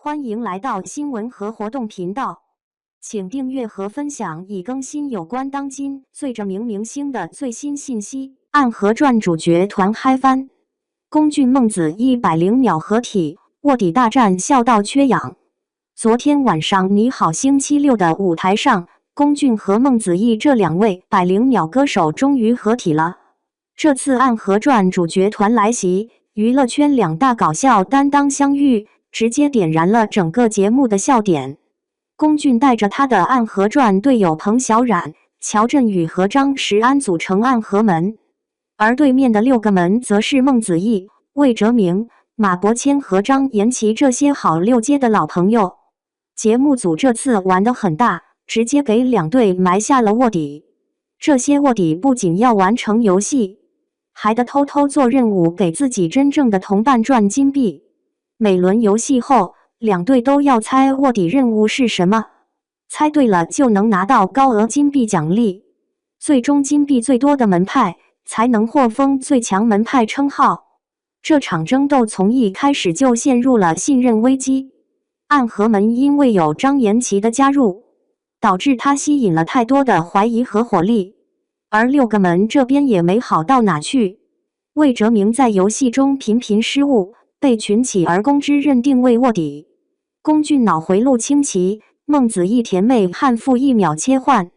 欢迎来到新闻和活动频道，请订阅和分享已更新有关当今最着名明星的最新信息。《暗河传》主角团嗨翻，龚俊孟子义100秒合体，卧底大战笑到缺氧。昨天晚上《你好星期六》的舞台上，龚俊和孟子义这两位100秒歌手终于合体了。这次《暗河传》主角团来袭，娱乐圈两大搞笑担当相遇，直接点燃了整个节目的笑点。龚俊带着他的《暗河传》队友彭小苒、乔振宇和张石安组成暗河门，而对面的6个门则是孟子义、魏哲鸣、马伯骞和张延齐这些好6届的老朋友。节目组这次玩得很大，直接给两队埋下了卧底。这些卧底不仅要完成游戏，还得偷偷做任务，给自己真正的同伴赚金币。每轮游戏后，两队都要猜卧底任务是什么，猜对了就能拿到高额金币奖励。最终金币最多的门派才能获封最强门派称号。这场争斗从一开始就陷入了信任危机。暗河门因为有张延齐的加入，导致他吸引了太多的怀疑和火力，而6个门这边也没好到哪去。魏哲鸣在游戏中频频失误，被群起而攻之认定为卧底。龚俊脑回路清奇，孟子义甜妹汉服1秒切换。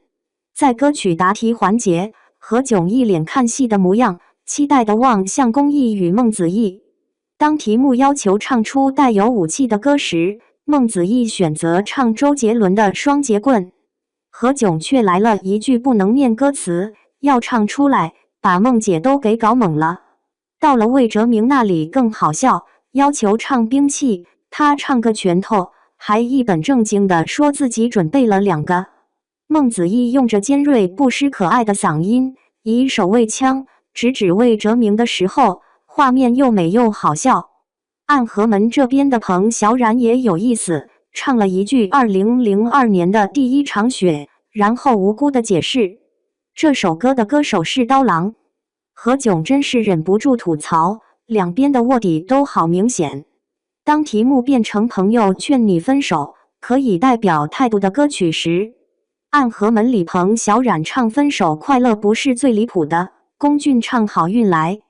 在歌曲答题环节，何炅一脸看戏的模样，期待地望向龚毅与孟子义。当题目要求唱出带有武器的歌时，孟子义选择唱周杰伦的《双截棍》，何炅却来了一句不能念歌词，要唱出来，把孟姐都给搞懵了。到了魏哲鸣那里更好笑，要求唱兵器，他唱个拳头，还一本正经地说自己准备了2个。孟子义用着尖锐不失可爱的嗓音，以手为枪，直指魏哲鸣的时候，画面又美又好笑。暗河门这边的彭小苒也有意思，唱了一句2002年的第一场雪，然后无辜地解释这首歌的歌手是刀郎。何炅真是忍不住吐槽，两边的卧底都好明显。当题目变成朋友劝你分手，可以代表态度的歌曲时，暗河门里彭小苒唱分手快乐不是最离谱的，龚俊唱好运来，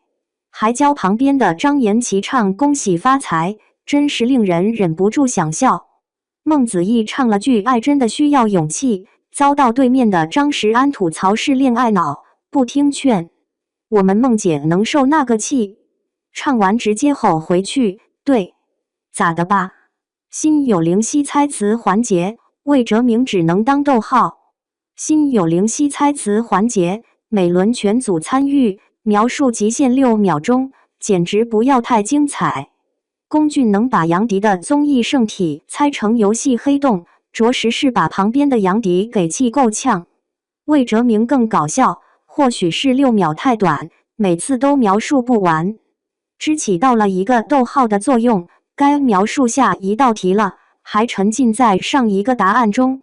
还教旁边的张延齐唱恭喜发财，真是令人忍不住想笑。孟子义唱了句爱真的需要勇气，遭到对面的张石安吐槽是恋爱脑，不听劝，我们孟姐能受那个气？唱完直接吼回去，对，咋的吧？心有灵犀猜词环节，魏哲鸣只能当逗号。心有灵犀猜词环节，每轮全组参与，描述极限6秒钟，简直不要太精彩。龚俊能把杨迪的综艺圣体猜成游戏黑洞，着实是把旁边的杨迪给气够呛。魏哲鸣更搞笑，或许是6秒太短，每次都描述不完，只起到了一个逗号的作用，该描述下一道题了，还沉浸在上一个答案中。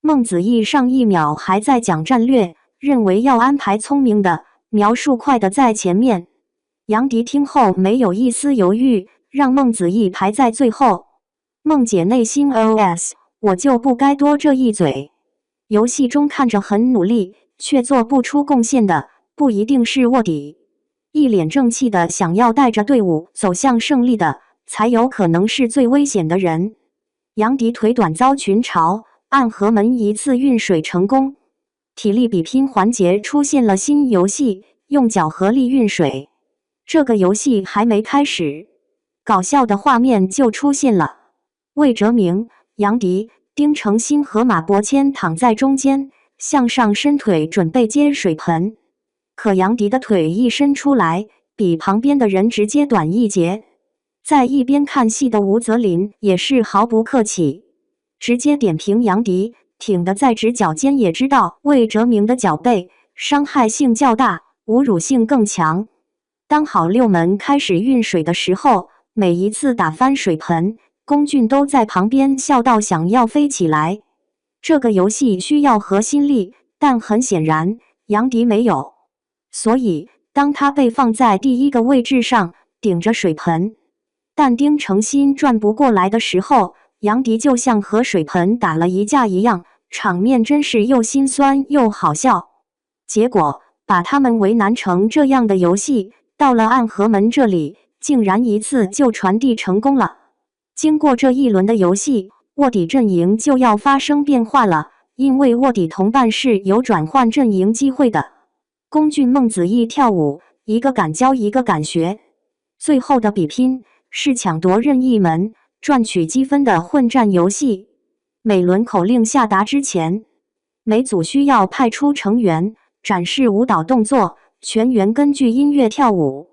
孟子义上1秒还在讲战略，认为要安排聪明的，描述快的在前面。杨迪听后没有一丝犹豫，让孟子义排在最后。孟姐内心 OS： 我就不该多这一嘴。游戏中看着很努力，却做不出贡献的，不一定是卧底。一脸正气的想要带着队伍走向胜利的，才有可能是最危险的人。杨迪腿短遭群嘲，暗河门一次运水成功。体力比拼环节出现了新游戏，用脚合力运水。这个游戏还没开始，搞笑的画面就出现了。魏哲鸣、杨迪、丁程鑫和马伯骞躺在中间，向上伸腿准备接水盆，可杨迪的腿一伸出来，比旁边的人直接短1截。在一边看戏的吴泽林也是毫不客气，直接点评杨迪挺得在直角肩，也知道魏哲鸣的脚背伤害性较大，侮辱性更强。当好6门开始运水的时候，每一次打翻水盆，龚俊都在旁边笑到想要飞起来。这个游戏需要核心力，但很显然杨迪没有，所以当他被放在第1个位置上顶着水盆，但丁程鑫转不过来的时候，杨迪就像和水盆打了一架一样，场面真是又心酸又好笑。结果把他们为难成这样的游戏，到了暗河门这里，竟然一次就传递成功了。经过这一轮的游戏，卧底阵营就要发生变化了，因为卧底同伴是有转换阵营机会的。龚俊、孟子义跳舞，一个敢教，一个敢学。最后的比拼是抢夺任意门、赚取积分的混战游戏。每轮口令下达之前，每组需要派出成员展示舞蹈动作，全员根据音乐跳舞。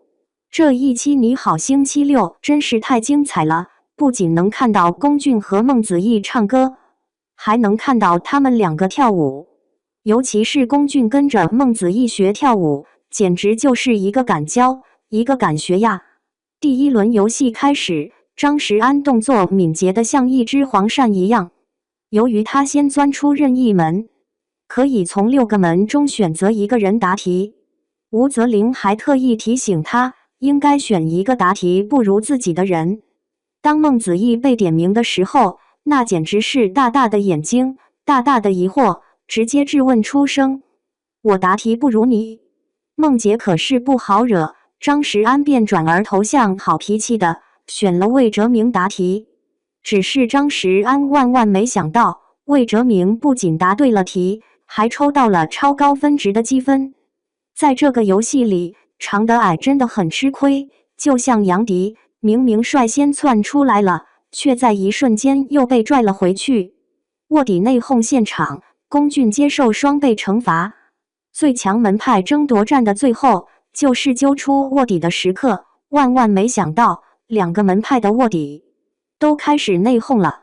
这一期你好星期六真是太精彩了，不仅能看到龚俊和孟子义唱歌，还能看到他们两个跳舞。尤其是龚俊跟着孟子义学跳舞，简直就是一个敢教，一个敢学呀。第一轮游戏开始，张石安动作敏捷得像一只黄鳝一样。由于他先钻出任意门，可以从6个门中选择一个人答题。吴泽林还特意提醒他，应该选一个答题不如自己的人。当孟子义被点名的时候，那简直是大大的眼睛，大大的疑惑，直接质问出声：“我答题不如你？”孟姐可是不好惹，张石安便转而投向好脾气的，选了魏哲明答题。只是张石安万万没想到，魏哲明不仅答对了题，还抽到了超高分值的积分。在这个游戏里，长得矮真的很吃亏，就像杨迪，明明率先窜出来了，却在一瞬间又被拽了回去。卧底内讧现场，龚俊接受双倍惩罚。最强门派争夺战的最后，就是揪出卧底的时刻。万万没想到，2个门派的卧底都开始内讧了。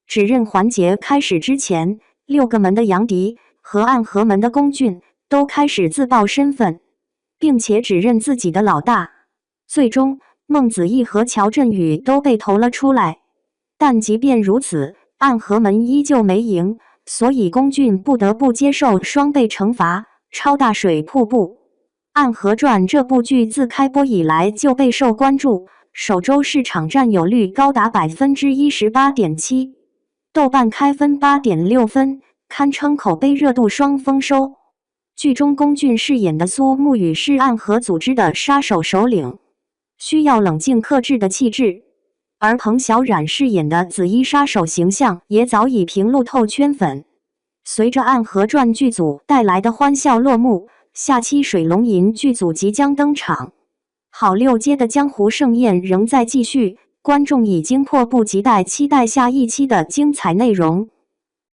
指认环节开始之前，6个门的杨迪和暗河门的龚俊都开始自曝身份，并且指认自己的老大。最终，孟子义和乔振宇都被投了出来。但即便如此，暗河门依旧没赢，所以龚俊不得不接受双倍惩罚——超大水瀑布。《暗河传》这部剧自开播以来就备受关注，首周市场占有率高达 18.7%， 豆瓣开分 8.6 分，堪称口碑热度双丰收。剧中龚俊饰演的苏沐雨是暗河组织的杀手首领，需要冷静克制的气质，而彭小苒饰演的紫衣杀手形象也早已平路透圈粉。随着《暗河传》剧组带来的欢笑落幕，下期水龙吟剧组即将登场。好六街的江湖盛宴仍在继续，观众已经迫不及待期待下一期的精彩内容。